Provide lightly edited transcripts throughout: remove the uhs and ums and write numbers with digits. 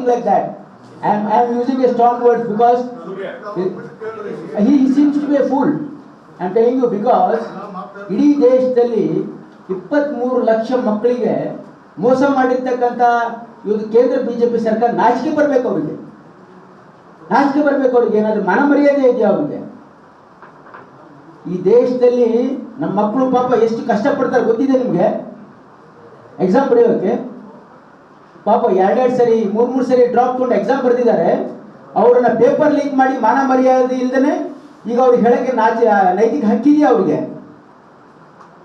talking like that. I am using a strong word because he seems to be a fool. I am telling you because ಇಡೀ ದೇಶದಲ್ಲಿ 23 ಲಕ್ಷ ಮಕ್ಕಳಿಗೆ ಮೋಸ ಮಾಡಿರ್ತಕ್ಕಂಥ ಇವತ್ತು ಕೇಂದ್ರ ಬಿಜೆಪಿ ಸರ್ಕಾರ ನಾಚಿಕೆ ಬರಬೇಕು ಅವರಿಗೆ. ನಾಚಿಕೆ ಬರಬೇಕು ಅವ್ರಿಗೆ. ಏನಾದರೂ ಮನ ಮರ್ಯಾದೆ ಇದೆಯಾ ಅವ್ರಿಗೆ? ಈ ದೇಶದಲ್ಲಿ ನಮ್ಮ ಮಕ್ಕಳು ಪಾಪ ಎಷ್ಟು ಕಷ್ಟಪಡ್ತಾರೆ ಗೊತ್ತಿದೆ ನಿಮಗೆ? ಎಕ್ಸಾಮ್ ಬರೆಯೋಕ್ಕೆ ಪಾಪ 2 ಸರಿ 3 ಸರಿ ಡ್ರಾಪ್ ತೊಗೊಂಡು ಎಕ್ಸಾಮ್ ಬರೆದಿದ್ದಾರೆ. ಅವ್ರನ್ನ ಪೇಪರ್ ಲೀಕ್ ಮಾಡಿ ಮಾನ ಮರ್ಯಾದೆ ಇಲ್ದೇ ಈಗ ಅವ್ರಿಗೆ ಹೇಳಕ್ಕೆ ನೈತಿಕ ಹಕ್ಕಿದೆಯಾ ಅವ್ರಿಗೆ?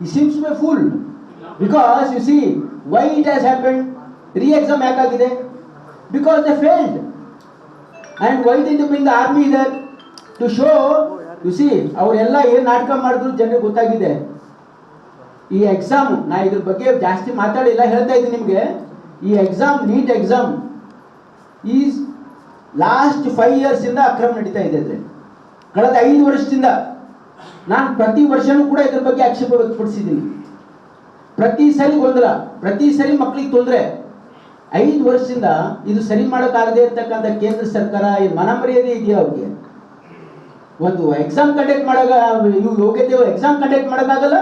ಈ seems to be a fool because you see why it has happened. Re-exam ಯಾಕಾಗಿದೆ? Because they failed. And why did they bring the army there? To show, you see, ಅವರೆಲ್ಲ ಏನು ನಾಟಕ ಮಾಡಿದ್ರು ಜನರಿಗೆ ಗೊತ್ತಾಗಿದೆ. ಈ ಎಕ್ಸಾಮ್ ನಾ ಇದ್ರ ಬಗ್ಗೆ ಜಾಸ್ತಿ ಮಾತಾಡಿಲ್ಲ, ಹೇಳ್ತಾ ಇದ್ದೀನಿ ನಿಮಗೆ. ಈ exam NEET exam is last 5 ಇಯರ್ಸಿಂದ ಅಕ್ರಮ ನಡೀತಾ ಇದೆ. ಅಂದರೆ ಕಳೆದ 5 ವರ್ಷದಿಂದ ನಾನು ಪ್ರತಿ ವರ್ಷನೂ ಕೂಡ ಇದ್ರ ಬಗ್ಗೆ ಆಕ್ಷೇಪ ವ್ಯಕ್ತಪಡಿಸಿದ್ದೀನಿ. ಪ್ರತಿ ಸರಿ ಗೊಂದಲ, ಪ್ರತಿ ಸರಿ ಮಕ್ಕಳಿಗೆ ತೊಂದರೆ. 5 ವರ್ಷದಿಂದ ಇದು ಸರಿ ಮಾಡೋಕ್ಕಾಗದೇ ಇರ್ತಕ್ಕಂಥ ಕೇಂದ್ರ ಸರ್ಕಾರ ಈ ಮನ ಮರ್ಯಾದೆ ಇದೆಯಾ ಅವ್ರಿಗೆ? ಒಂದು ಎಕ್ಸಾಮ್ ಕಂಡಕ್ಟ್ ಮಾಡಾಗ ಯೋಗ್ಯತೆ ಎಕ್ಸಾಮ್ ಕಂಡಕ್ಟ್ ಮಾಡೋಕ್ಕಾಗಲ್ಲ.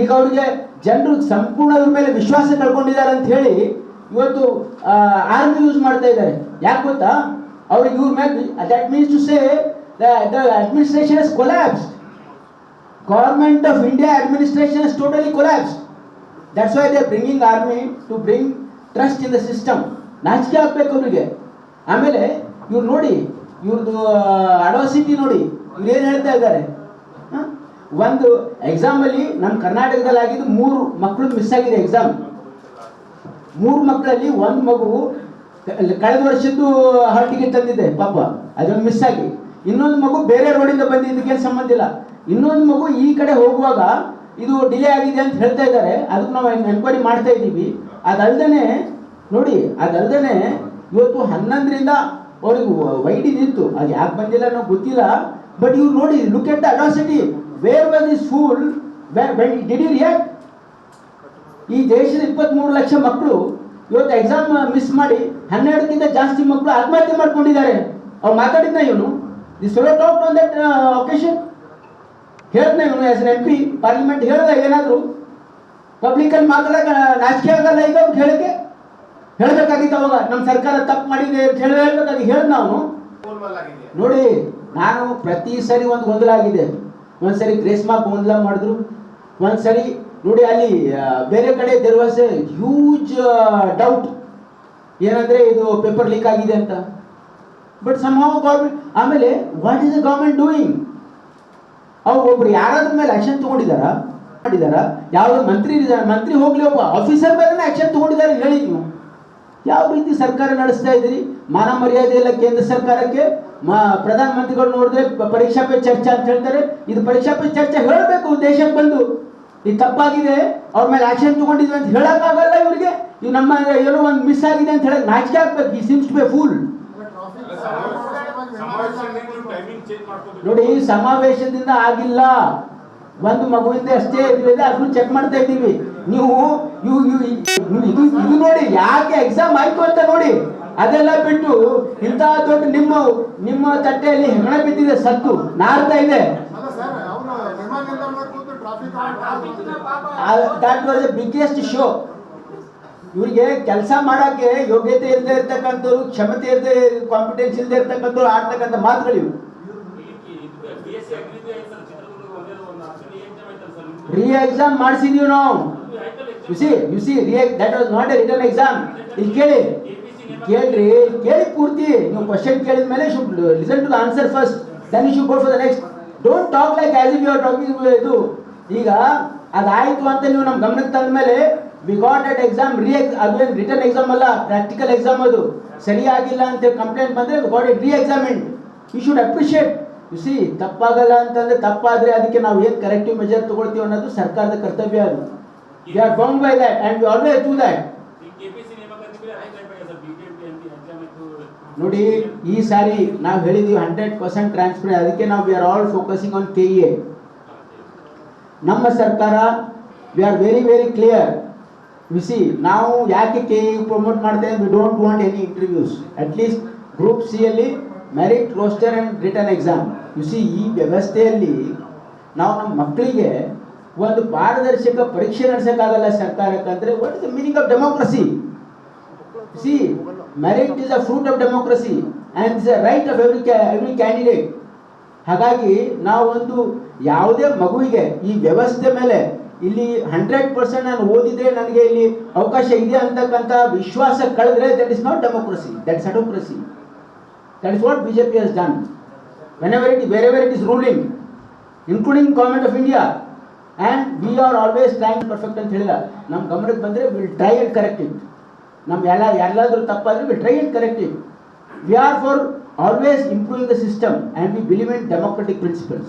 ಈಗ ಅವ್ರಿಗೆ ಜನರು ಸಂಪೂರ್ಣ ಅವ್ರ ಮೇಲೆ ವಿಶ್ವಾಸ ಕಳ್ಕೊಂಡಿದ್ದಾರೆ ಅಂತ ಹೇಳಿ ಇವತ್ತು ಆರ್ಮಿ ಯೂಸ್ ಮಾಡ್ತಾ ಇದ್ದಾರೆ. ಯಾಕೆ ಗೊತ್ತಾ? ಅವ್ರಿಗೆ ಇವ್ರ ಮೇಲೆ that means to say the administration is collapsed. Government of India administration is totally collapsed. That's why they are bringing army to bring trust in the system. ನಾಚಿಕೆ ಆಗಬೇಕು ಅವರಿಗೆ. ಆಮೇಲೆ ಇವ್ರು ನೋಡಿ, ಇವ್ರದ್ದು ಅಡಾಸಿಟಿ ನೋಡಿ, ಇವ್ರು ಏನು ಹೇಳ್ತಾ ಇದ್ದಾರೆ. ಒಂದು ಎಕ್ಸಾಮಲ್ಲಿ ನಮ್ಮ ಕರ್ನಾಟಕದಲ್ಲಿ ಆಗಿದ್ದು 3 ಮಕ್ಕಳು ಮಿಸ್ ಆಗಿದೆ ಎಕ್ಸಾಮ್. 3 ಮಕ್ಕಳಲ್ಲಿ ಒಂದು ಮಗು ಕಳೆದ ವರ್ಷದ್ದು ಹಾಲ್ ಟಿಕೆಟ್ ತಂದಿದೆ ಪಾಪ, ಅದೊಂದು ಮಿಸ್ ಆಗಿ. ಇನ್ನೊಂದು ಮಗು ಬೇರೆ ರೋಡಿಂದ ಬಂದಿದ್ದಕ್ಕೇನು ಸಂಬಂಧ ಇಲ್ಲ. ಇನ್ನೊಂದು ಮಗು ಈ ಕಡೆ ಹೋಗುವಾಗ ಇದು ಡಿಲೇ ಆಗಿದೆ ಅಂತ ಹೇಳ್ತಾ ಇದ್ದಾರೆ. ಅದಕ್ಕೆ ನಾವು ಎನ್ಕ್ವೈರಿ ಮಾಡ್ತಾ ಇದ್ದೀವಿ. ಅದಲ್ದೇ ನೋಡಿ, ಅದಲ್ದೇ ಇವತ್ತು 11ರಿಂದ ಅವ್ರಿಗೆ ವೈಡಿ ನಿಂತು, ಅದು ಯಾಕೆ ಬಂದಿಲ್ಲ ಅನ್ನೋ ಗೊತ್ತಿಲ್ಲ. ಬಟ್ ಇವ್ರು ನೋಡಿ, look at the audacity. Where was this fool? Did you react? ಈ ದೇಶದ 23 ಲಕ್ಷ ಮಕ್ಕಳು ಇವತ್ತು ಎಕ್ಸಾಮ್ ಮಿಸ್ ಮಾಡಿ 12ಕ್ಕಿಂತ ಜಾಸ್ತಿ ಮಕ್ಕಳು ಆತ್ಮಹತ್ಯೆ ಮಾಡ್ಕೊಂಡಿದ್ದಾರೆ. ಅವ್ರು ಮಾತಾಡಿದ್ನ ಇವನು? This fellow talked on that occasion. ಹೇಳ್ದ ಇವನು ಆಸ್ ಎನ್ MP ಪಾರ್ಲಿಮೆಂಟ್ ಹೇಳ್ದ ಏನಾದರೂ ಪಬ್ಲಿಕಲ್ಲಿ ಮಾತಾಡೋಕೆ ನಾಚಿಕೆ ಆಗಲ್ಲ ಈಗ ಅವ್ರು ಹೇಳಕ್ಕೆ? ಹೇಳಬೇಕಾಗಿತ್ತು ಅವಾಗ ನಮ್ಮ ಸರ್ಕಾರ ತಪ್ಪು ಮಾಡಿದೆ ಅಂತ ಹೇಳ್ಬೇಕಾಗಿ ಹೇಳ್ದ ನಾವು. ನೋಡಿ, ನಾನು ಪ್ರತಿ ಸರಿ ಒಂದು ಗೊಂದಲ ಆಗಿದೆ. ಒಂದ್ಸರಿ ಗ್ರೇಸ್ ಮಾರ್ಕ್ ಗೊಂದಲ ಮಾಡಿದ್ರು, ಒಂದ್ಸರಿ ನೋಡಿ ಅಲ್ಲಿ ಬೇರೆ ಕಡೆ there was a huge doubt ಏನಂದರೆ ಇದು ಪೇಪರ್ ಲೀಕ್ ಆಗಿದೆ ಅಂತ. ಬಟ್ ಸಮ್ಹೌ ಗೌರ್ಮೆಂಟ್, ಆಮೇಲೆ what is the government doing? ಅವ್ರು ಒಬ್ರು ಯಾರಾದ್ರ ಮೇಲೆ ಆಕ್ಷನ್ ತಗೊಂಡಿದ್ದಾರಾ? ಯಾವ್ದು ಮಂತ್ರಿ ಹೋಗ್ಲಿ, ಒಬ್ಬ ಆಫೀಸರ್ ಮೇಲೆ ಆಕ್ಷನ್ ತಗೊಂಡಿದ್ದಾರೆ ಹೇಳಿ ನೀವು? ಯಾವ ರೀತಿ ಸರ್ಕಾರ ನಡೆಸ್ತಾ ಇದ್ದೀರಿ? ಮಾನ ಮರ್ಯಾದೆ ಇಲ್ಲ ಕೇಂದ್ರ ಸರ್ಕಾರಕ್ಕೆ. ಪ್ರಧಾನ ಮಂತ್ರಿಗಳು ನೋಡಿದ್ರೆ ಪರೀಕ್ಷಾ ಪೇ ಚರ್ಚೆ ಅಂತ ಹೇಳ್ತಾರೆ. ಇದು ಪರೀಕ್ಷಾ ಪೇ ಚರ್ಚೆ ಹೇಳಬೇಕು ದೇಶಕ್ಕೆ ಬಂದು, ಇದು ತಪ್ಪಾಗಿದೆ, ಅವ್ರ ಮೇಲೆ ಆಕ್ಷನ್ ತಗೊಂಡಿದ್ವಿ ಅಂತ ಹೇಳಕ್ಕಾಗಲ್ಲ ಇವ್ರಿಗೆ. ಇವು ನಮ್ಮ ಏನೋ ಒಂದು ಮಿಸ್ ಆಗಿದೆ ಅಂತ ಹೇಳಕ್ ನಾಚಿಕೆ ಆಗ್ಬೇಕು. ಈ ಸೀಮ್ಸ್ ಟು ಬಿ ಫೂಲ್. ನೋಡಿ, ಸಮಾವೇಶದಿಂದ ಆಗಿಲ್ಲ, ಒಂದು ಮಗುವಿಂದ ಅಷ್ಟೇ ಇದ್ವಿ, ಅದನ್ನು ಚೆಕ್ ಮಾಡ್ತಾ ಇದ್ದೀವಿ. ನೀವು ಇದು ನೋಡಿ, ಯಾಕೆ ಎಕ್ಸಾಮ್ ಆಯ್ತು ಅಂತ ನೋಡಿ. ಅದೆಲ್ಲ ಬಿಟ್ಟು ಇಂಥ ದೊಡ್ಡ ನಿಮ್ಮ ತಟ್ಟೆಯಲ್ಲಿ ಹೆಗಣ ಬಿದ್ದಿದೆ, ಸತ್ತು ನಾರ್ತಾ ಇದೆ. That was the biggest show. ಇವರಿಗೆ ಕೆಲಸ ಮಾಡೋಕ್ಕೆ ಯೋಗ್ಯತೆ ಇಲ್ಲದೆ ಇರ್ತಕ್ಕಂಥವ್ರು, ಕ್ಷಮತೆ ಇಲ್ಲದೆ, ಕಾಂಪಿಟೆನ್ಸ್ ಇಲ್ಲದೆ ಇರ್ತಕ್ಕಂಥವ್ರು ಆಡ್ತಕ್ಕಂಥ ಮಾತುಗಳು ಇವು. ರೀ-ಎಕ್ಸಾಮ್ ಮಾಡಿಸಿದೀವಿ ನಾವು. You see that was not a written exam. ಇಲ್ಲಿ ಕೇಳಿ ಪೂರ್ತಿ. ನೀವು ಕ್ವಶನ್ ಕೇಳಿದ ಮೇಲೆ should listen to the answer first, then you should go for the next. Don't talk like as if you are talking. ಇದು ಈಗ ಅದಾಯಿತು ಅಂತ ನೀವು ನಮ್ಮ ಗಮನಕ್ಕೆ ತಂದ ಮೇಲೆ ವಿ ಗಾಟ್ ದಟ್ ಎಕ್ಸಾಮ್. ಅದೇನು ರಿಟರ್ನ್ ಎಕ್ಸಾಮ್ ಅಲ್ಲ, ಪ್ರಾಕ್ಟಿಕಲ್ ಎಕ್ಸಾಮ್. ಅದು ಸರಿಯಾಗಿಲ್ಲ ಅಂತ ಕಂಪ್ಲೇಂಟ್ ಬಂದರೆ we got it re-examined. You should appreciate. U C, ತಪ್ಪಾಗಲ್ಲ ಅಂತಂದರೆ ತಪ್ಪಾದರೆ ಅದಕ್ಕೆ ನಾವು ಏನು ಕರೆಕ್ಟಿವ್ ಮೆಜರ್ ತಗೊಳ್ತೀವಿ ಅನ್ನೋದು ಸರ್ಕಾರದ ಕರ್ತವ್ಯ. ಅದು we are bound by that and we always do that. ನೋಡಿ, ಈ ಸಾರಿ ನಾವು ಹೇಳಿದ್ದೀವಿ 100% ಟ್ರಾನ್ಸ್ಪರೆಂಟ್. ಅದಕ್ಕೆ ನಾವು we are all focusing on KEA. ನಮ್ಮ ಸರ್ಕಾರ we are very clear. See ನಾವು ಯಾಕೆ ಕೆ ಪ್ರಮೋಟ್ ಮಾಡ್ತೇವೆ, we don't want any interviews. At least group C ಅಲ್ಲಿ merit roster and written exam. See ಈ ವ್ಯವಸ್ಥೆಯಲ್ಲಿ ನಾವು ನಮ್ಮ ಮಕ್ಕಳಿಗೆ ಒಂದು ಪಾರದರ್ಶಕ ಪರೀಕ್ಷೆ ನಡೆಸೋಕ್ಕಾಗಲ್ಲ ಸರ್ಕಾರಕ್ಕೆ ಅಂದರೆ what is the meaning of democracy? C merit is a fruit of democracy and is a right of every candidate. ಹಾಗಾಗಿ ನಾವೊಂದು ಯಾವುದೇ ಮಗುವಿಗೆ ಈ ವ್ಯವಸ್ಥೆ ಮೇಲೆ ಇಲ್ಲಿ 100% ನಾನು ಓದಿದ್ರೆ ನನಗೆ ಇಲ್ಲಿ ಅವಕಾಶ ಇದೆ ಅಂತಕ್ಕಂಥ ವಿಶ್ವಾಸ ಕಳೆದ್ರೆ that is not democracy, that is adhocracy. That is what BJP has done wherever it is ruling, including Government of India, and we are always trying perfect ಅಂತ ಹೇಳಿಲ್ಲ. ನಮ್ಮ ಗಮನಕ್ಕೆ ಬಂದರೆ will try and correct it. ನಮ್ಮ ಎಲ್ಲಾದರೂ ತಪ್ಪಾದರೆ will try and correct it. We are for always improving the system and we believe in democratic principles.